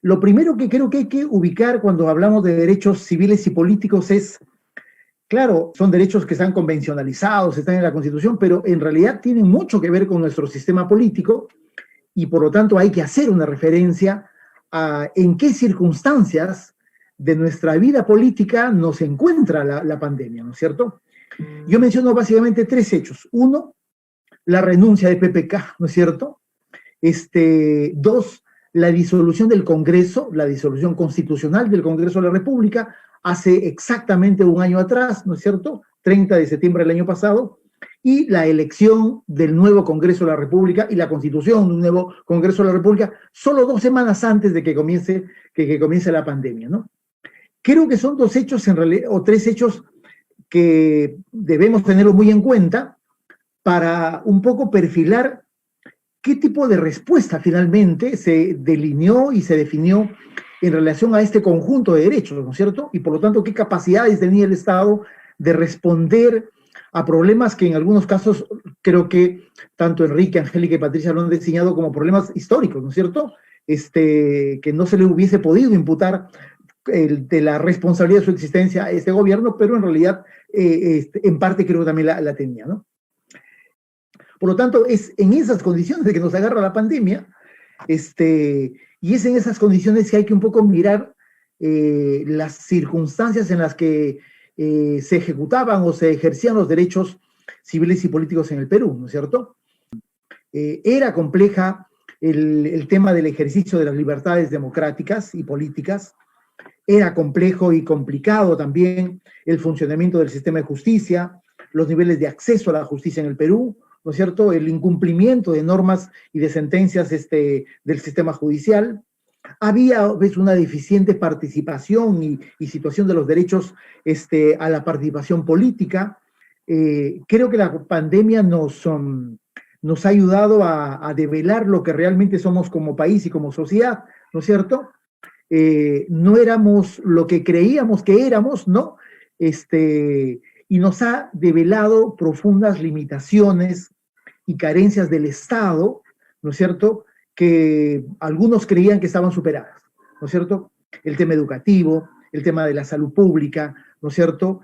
Lo primero que creo que hay que ubicar cuando hablamos de derechos civiles y políticos es, claro, son derechos que están convencionalizados, están en la Constitución, pero en realidad tienen mucho que ver con nuestro sistema político y por lo tanto hay que hacer una referencia a en qué circunstancias de nuestra vida política nos encuentra la pandemia, ¿no es cierto? Yo menciono básicamente tres hechos. Uno, la renuncia de PPK, ¿no es cierto? Dos, la disolución del Congreso, la disolución constitucional del Congreso de la República, hace exactamente un año atrás, ¿no es cierto? 30 de septiembre del año pasado, y la elección del nuevo Congreso de la República y la constitución de un nuevo Congreso de la República, solo 2 semanas antes de que comience la pandemia, ¿no? Creo que son dos hechos, en realidad, o tres hechos que debemos tenerlo muy en cuenta para un poco perfilar qué tipo de respuesta finalmente se delineó y se definió en relación a este conjunto de derechos, ¿no es cierto? Y por lo tanto, qué capacidades tenía el Estado de responder a problemas que en algunos casos creo que tanto Enrique, Angélica y Patricia lo han diseñado como problemas históricos, ¿no es cierto? Que no se le hubiese podido imputar de la responsabilidad de su existencia a este gobierno, pero en realidad en parte creo que también la tenía, ¿no? Por lo tanto, es en esas condiciones de que nos agarra la pandemia, y es en esas condiciones que hay que un poco mirar las circunstancias en las que se ejecutaban o se ejercían los derechos civiles y políticos en el Perú, ¿no es cierto? Era compleja el tema del ejercicio de las libertades democráticas y políticas, era complejo y complicado también el funcionamiento del sistema de justicia, los niveles de acceso a la justicia en el Perú, ¿no es cierto? El incumplimiento de normas y de sentencias del sistema judicial. Había una deficiente participación y situación de los derechos a la participación política. Creo que la pandemia nos ha ayudado a develar lo que realmente somos como país y como sociedad, ¿no es cierto? No éramos lo que creíamos que éramos, ¿no? Y nos ha develado profundas limitaciones y carencias del Estado, ¿no es cierto?, que algunos creían que estaban superadas, ¿no es cierto? El tema educativo, el tema de la salud pública, ¿no es cierto?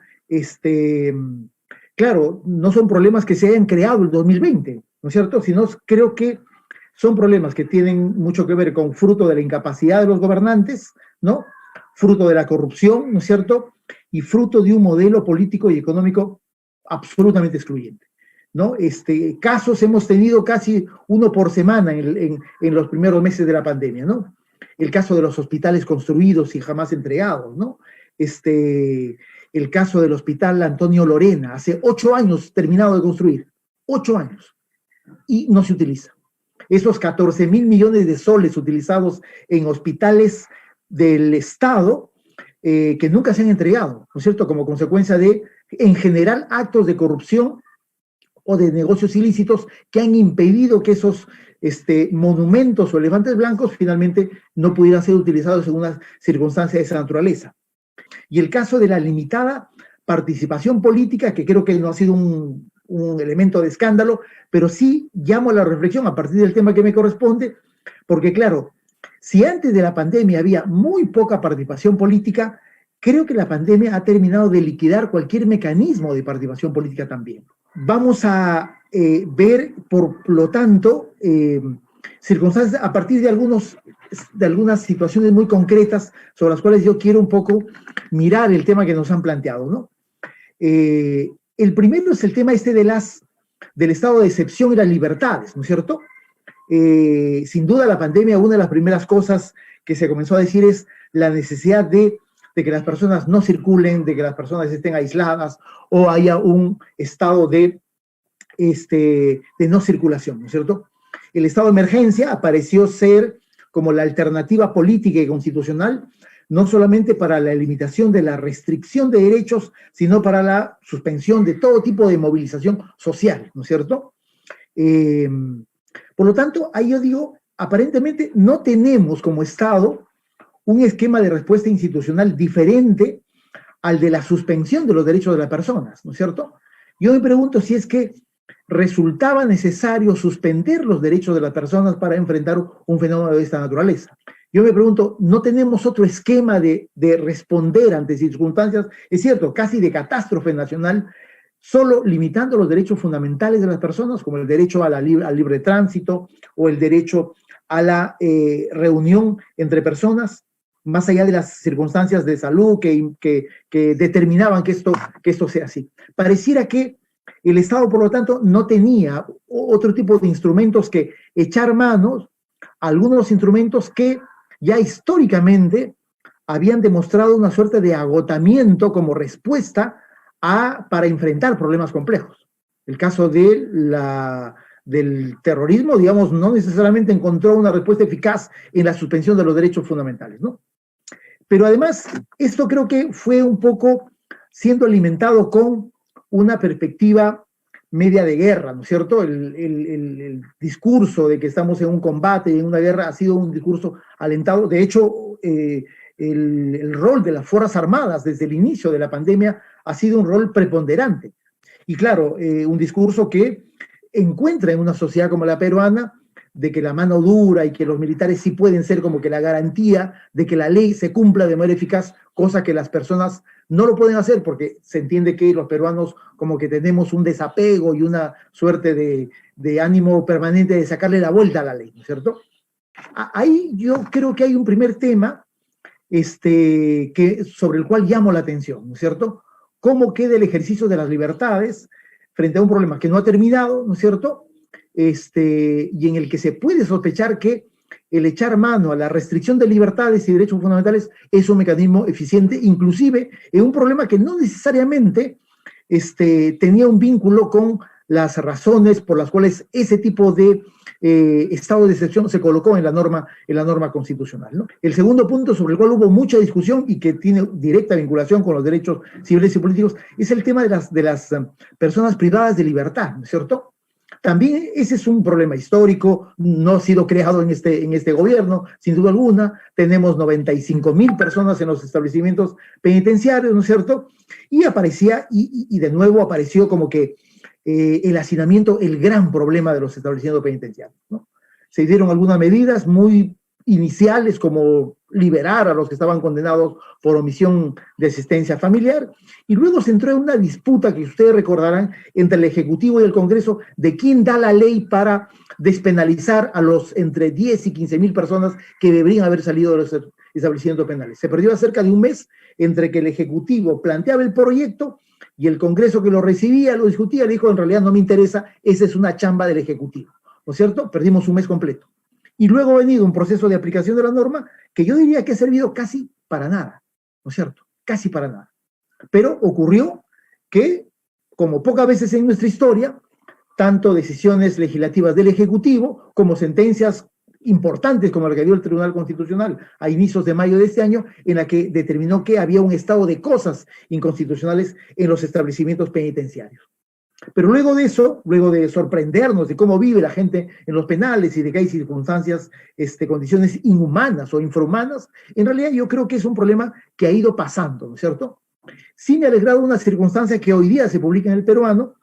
Claro, no son problemas que se hayan creado en el 2020, ¿no es cierto? Sino creo que son problemas que tienen mucho que ver con fruto de la incapacidad de los gobernantes, ¿no? Fruto de la corrupción, ¿no es cierto? Y fruto de un modelo político y económico absolutamente excluyente, ¿no? Casos hemos tenido casi uno por semana en los primeros meses de la pandemia, ¿no? El caso de los hospitales construidos y jamás entregados, ¿no? El caso del hospital Antonio Lorena, hace 8 años terminado de construir, 8 años, y no se utiliza. Esos 14.000 millones de soles utilizados en hospitales del Estado que nunca se han entregado, ¿no es cierto? Como consecuencia de, en general, actos de corrupción o de negocios ilícitos que han impedido que esos monumentos o elefantes blancos finalmente no pudieran ser utilizados en una circunstancia de esa naturaleza. Y el caso de la limitada participación política, que creo que no ha sido un elemento de escándalo, pero sí llamo a la reflexión a partir del tema que me corresponde, porque claro, si antes de la pandemia había muy poca participación política, creo que la pandemia ha terminado de liquidar cualquier mecanismo de participación política también. Vamos a ver, por lo tanto, circunstancias a partir de algunas situaciones muy concretas sobre las cuales yo quiero un poco mirar el tema que nos han planteado, ¿no? El primero es el tema del estado de excepción y las libertades, ¿no es cierto? Sin duda la pandemia, una de las primeras cosas que se comenzó a decir es la necesidad de que las personas no circulen, de que las personas estén aisladas o haya un estado de no circulación, ¿no es cierto? El estado de emergencia apareció ser como la alternativa política y constitucional, no solamente para la limitación de la restricción de derechos, sino para la suspensión de todo tipo de movilización social, ¿no es cierto? Por lo tanto, ahí yo digo, aparentemente no tenemos como Estado un esquema de respuesta institucional diferente al de la suspensión de los derechos de las personas, ¿no es cierto? Yo me pregunto si es que resultaba necesario suspender los derechos de las personas para enfrentar un fenómeno de esta naturaleza. Yo me pregunto, ¿no tenemos otro esquema de responder ante circunstancias, es cierto, casi de catástrofe nacional, solo limitando los derechos fundamentales de las personas, como el derecho a al libre tránsito o el derecho a la reunión entre personas, más allá de las circunstancias de salud que determinaban que esto sea así? Pareciera que el Estado, por lo tanto, no tenía otro tipo de instrumentos que echar manos a algunos de los instrumentos que ya históricamente habían demostrado una suerte de agotamiento como respuesta para enfrentar problemas complejos. El caso del terrorismo, digamos, no necesariamente encontró una respuesta eficaz en la suspensión de los derechos fundamentales, ¿no? Pero además, esto creo que fue un poco siendo alimentado con una perspectiva media de guerra, ¿no es cierto? El discurso de que estamos en un combate y en una guerra ha sido un discurso alentado. De hecho, el rol de las Fuerzas Armadas desde el inicio de la pandemia ha sido un rol preponderante. Y claro, un discurso que encuentra en una sociedad como la peruana de que la mano dura y que los militares sí pueden ser como que la garantía de que la ley se cumpla de manera eficaz, cosa que las personas no lo pueden hacer porque se entiende que los peruanos como que tenemos un desapego y una suerte de ánimo permanente de sacarle la vuelta a la ley, ¿no es cierto? Ahí yo creo que hay un primer tema sobre el cual llamo la atención, ¿no es cierto? ¿Cómo queda el ejercicio de las libertades frente a un problema que no ha terminado, ¿no es cierto? Y en el que se puede sospechar que el echar mano a la restricción de libertades y derechos fundamentales es un mecanismo eficiente, inclusive en un problema que no necesariamente tenía un vínculo con las razones por las cuales ese tipo de estado de excepción se colocó en la norma constitucional, ¿no? El segundo punto sobre el cual hubo mucha discusión y que tiene directa vinculación con los derechos civiles y políticos es el tema de las personas privadas de libertad, ¿no es cierto? También ese es un problema histórico, no ha sido creado en este gobierno, sin duda alguna. Tenemos 95,000 personas en los establecimientos penitenciarios, ¿no es cierto? Y aparecía, y de nuevo apareció como que el hacinamiento, el gran problema de los establecimientos penitenciarios, ¿no? Se dieron algunas medidas muy iniciales como liberar a los que estaban condenados por omisión de asistencia familiar, y luego se entró en una disputa que ustedes recordarán entre el Ejecutivo y el Congreso de quién da la ley para despenalizar a los entre 10 y 15,000 personas que deberían haber salido de los establecimientos penales. Se perdió cerca de un mes entre que el Ejecutivo planteaba el proyecto y el Congreso que lo recibía, lo discutía, le dijo, en realidad no me interesa, esa es una chamba del Ejecutivo, ¿no es cierto? Perdimos un mes completo. Y luego ha venido un proceso de aplicación de la norma que yo diría que ha servido casi para nada, ¿no es cierto? Casi para nada. Pero ocurrió que, como pocas veces en nuestra historia, tanto decisiones legislativas del Ejecutivo como sentencias importantes como la que dio el Tribunal Constitucional a inicios de mayo de este año, en la que determinó que había un estado de cosas inconstitucionales en los establecimientos penitenciarios. Pero luego de eso, luego de sorprendernos de cómo vive la gente en los penales y de que hay circunstancias, condiciones inhumanas o infrahumanas, en realidad yo creo que es un problema que ha ido pasando, ¿no es cierto? Sí me ha alegrado una circunstancia que hoy día se publica en el Peruano,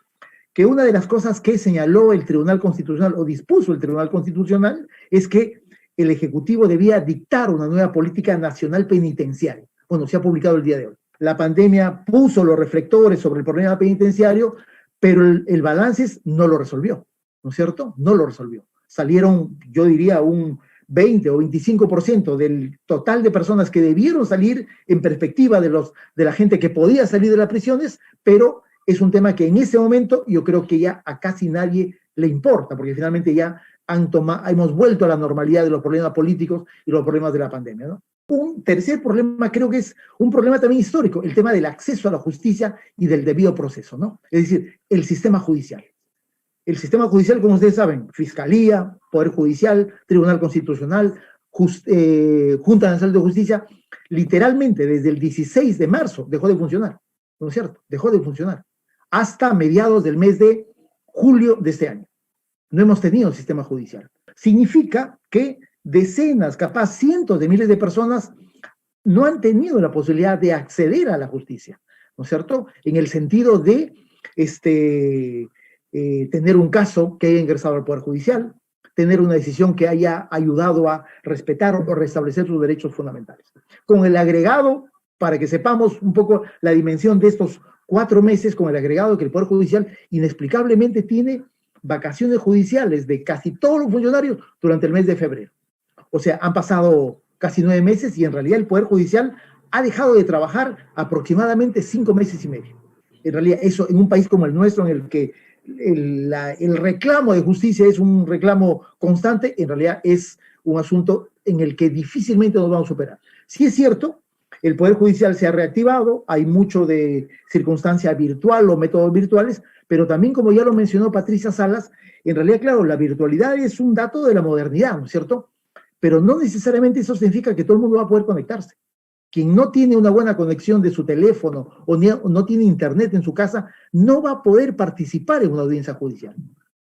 que una de las cosas que señaló el Tribunal Constitucional o dispuso el Tribunal Constitucional es que el Ejecutivo debía dictar una nueva política nacional penitenciaria. Bueno, se ha publicado el día de hoy. La pandemia puso los reflectores sobre el problema penitenciario, pero el balance no lo resolvió, ¿no es cierto? No lo resolvió. Salieron, yo diría, un 20 o 25% del total de personas que debieron salir en perspectiva de la gente que podía salir de las prisiones, pero es un tema que en ese momento yo creo que ya a casi nadie le importa, porque finalmente ya hemos vuelto a la normalidad de los problemas políticos y los problemas de la pandemia, ¿no? Un tercer problema creo que es un problema también histórico, el tema del acceso a la justicia y del debido proceso, ¿no? Es decir, el sistema judicial. El sistema judicial, como ustedes saben, Fiscalía, Poder Judicial, Tribunal Constitucional, Junta Nacional de Justicia, literalmente desde el 16 de marzo dejó de funcionar, ¿no es cierto? Dejó de funcionar hasta mediados del mes de julio de este año. No hemos tenido sistema judicial. Significa que decenas, capaz cientos de miles de personas no han tenido la posibilidad de acceder a la justicia, ¿no es cierto? En el sentido de tener un caso que haya ingresado al Poder Judicial, tener una decisión que haya ayudado a respetar o restablecer sus derechos fundamentales. Con el agregado, para que sepamos un poco la dimensión de estos 4 meses, con el agregado que el Poder Judicial inexplicablemente tiene vacaciones judiciales de casi todos los funcionarios durante el mes de febrero. O sea, han pasado casi 9 meses y en realidad el Poder Judicial ha dejado de trabajar aproximadamente 5 meses y medio. En realidad, eso en un país como el nuestro, en el que el reclamo de justicia es un reclamo constante, en realidad es un asunto en el que difícilmente nos vamos a superar. Sí es cierto, el Poder Judicial se ha reactivado, hay mucho de circunstancia virtual o métodos virtuales, pero también, como ya lo mencionó Patricia Salas, en realidad, claro, la virtualidad es un dato de la modernidad, ¿no es cierto? Pero no necesariamente eso significa que todo el mundo va a poder conectarse. Quien no tiene una buena conexión de su teléfono o no tiene internet en su casa, no va a poder participar en una audiencia judicial.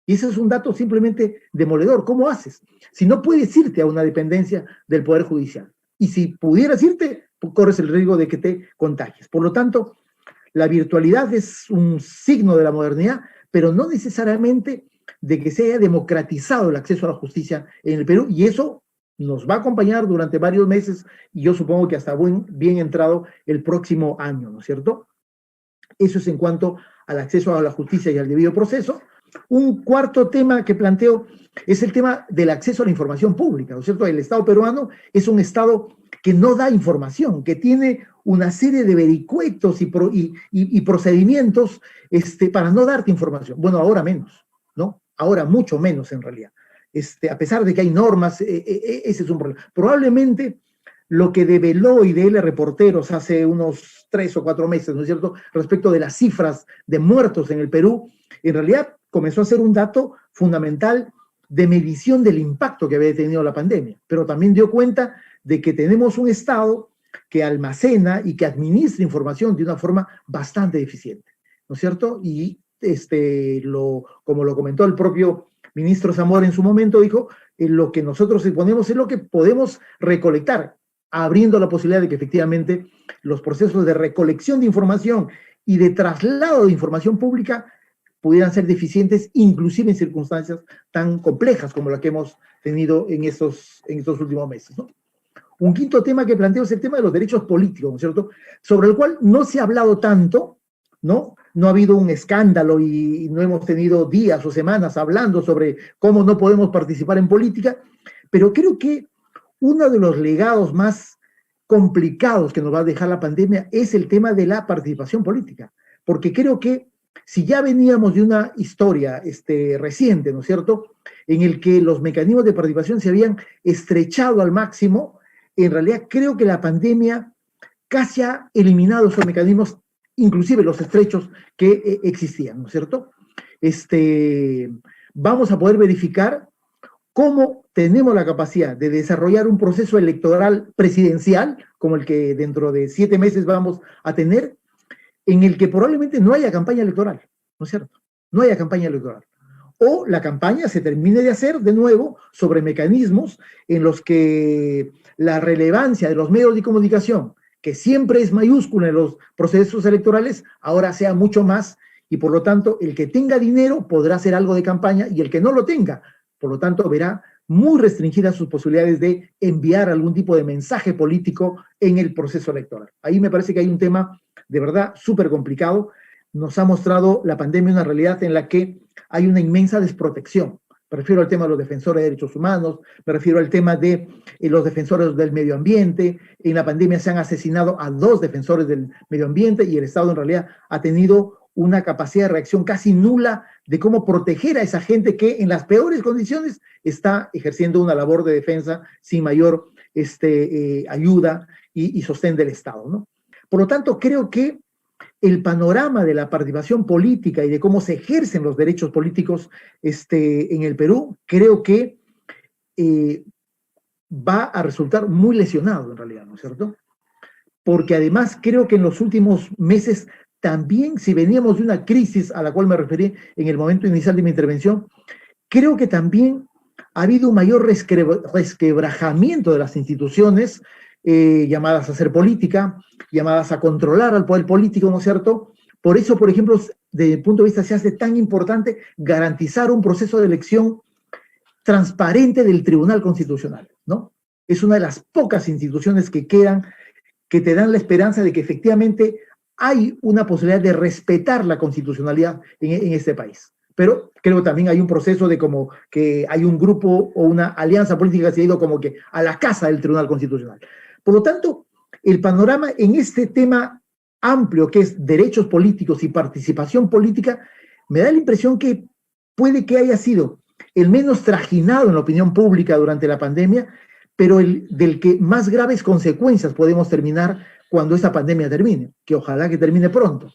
Y ese es un dato simplemente demoledor. ¿Cómo haces? Si no puedes irte a una dependencia del Poder Judicial. Y si pudieras irte, pues corres el riesgo de que te contagies. Por lo tanto, la virtualidad es un signo de la modernidad, pero no necesariamente de que se haya democratizado el acceso a la justicia en el Perú, y eso nos va a acompañar durante varios meses, y yo supongo que hasta bien entrado el próximo año, ¿no es cierto? Eso es en cuanto al acceso a la justicia y al debido proceso. Un cuarto tema que planteo es el tema del acceso a la información pública, ¿no es cierto? El Estado peruano es un Estado que no da información, que tiene una serie de vericuetos y procedimientos para no darte información. Bueno, ahora menos, ¿no? Ahora mucho menos en realidad. A pesar de que hay normas, ese es un problema. Probablemente lo que develó IDL Reporteros hace unos 3 o 4 meses, ¿no es cierto?, respecto de las cifras de muertos en el Perú, en realidad comenzó a ser un dato fundamental de medición del impacto que había tenido la pandemia, pero también dio cuenta de que tenemos un Estado que almacena y que administra información de una forma bastante eficiente, ¿no es cierto? Y como lo comentó el propio ministro Zamora en su momento, dijo, lo que nosotros exponemos es lo que podemos recolectar, abriendo la posibilidad de que efectivamente los procesos de recolección de información y de traslado de información pública pudieran ser deficientes, inclusive en circunstancias tan complejas como la que hemos tenido en estos últimos meses, ¿no? Un quinto tema que planteo es el tema de los derechos políticos, ¿no es cierto?, sobre el cual no se ha hablado tanto, ¿no? No ha habido un escándalo y no hemos tenido días o semanas hablando sobre cómo no podemos participar en política, pero creo que uno de los legados más complicados que nos va a dejar la pandemia es el tema de la participación política, porque creo que si ya veníamos de una historia reciente, ¿no es cierto?, en el que los mecanismos de participación se habían estrechado al máximo, en realidad creo que la pandemia casi ha eliminado esos mecanismos, inclusive los estrechos que existían, ¿no es cierto? Vamos a poder verificar cómo tenemos la capacidad de desarrollar un proceso electoral presidencial, como el que dentro de 7 meses vamos a tener, en el que probablemente no haya campaña electoral, ¿no es cierto? No haya campaña electoral. O la campaña se termine de hacer de nuevo sobre mecanismos en los que la relevancia de los medios de comunicación, que siempre es mayúscula en los procesos electorales, ahora sea mucho más, y por lo tanto el que tenga dinero podrá hacer algo de campaña y el que no lo tenga, por lo tanto verá muy restringidas sus posibilidades de enviar algún tipo de mensaje político en el proceso electoral. Ahí me parece que hay un tema de verdad súper complicado. Nos ha mostrado la pandemia una realidad en la que hay una inmensa desprotección. Me refiero al tema de los defensores de derechos humanos, me refiero al tema de los defensores del medio ambiente. En la pandemia se han asesinado a 2 defensores del medio ambiente y el Estado en realidad ha tenido una capacidad de reacción casi nula de cómo proteger a esa gente que en las peores condiciones está ejerciendo una labor de defensa sin mayor ayuda y sostén del Estado, ¿no? Por lo tanto, creo que el panorama de la participación política y de cómo se ejercen los derechos políticos en el Perú, creo que va a resultar muy lesionado en realidad, ¿no es cierto? Porque además creo que en los últimos meses también, si veníamos de una crisis a la cual me referí en el momento inicial de mi intervención, creo que también ha habido un mayor resquebrajamiento de las instituciones llamadas a hacer política, llamadas a controlar al poder político, ¿no es cierto? Por eso, por ejemplo, desde el punto de vista se hace tan importante garantizar un proceso de elección transparente del Tribunal Constitucional, ¿no? Es una de las pocas instituciones que quedan, que te dan la esperanza de que efectivamente hay una posibilidad de respetar la constitucionalidad en este país. Pero creo que también hay un proceso de como que hay un grupo o una alianza política que se ha ido como que a la casa del Tribunal Constitucional. Por lo tanto, el panorama en este tema amplio que es derechos políticos y participación política, me da la impresión que puede que haya sido el menos trajinado en la opinión pública durante la pandemia, pero del que más graves consecuencias podemos terminar cuando esta pandemia termine, que ojalá que termine pronto.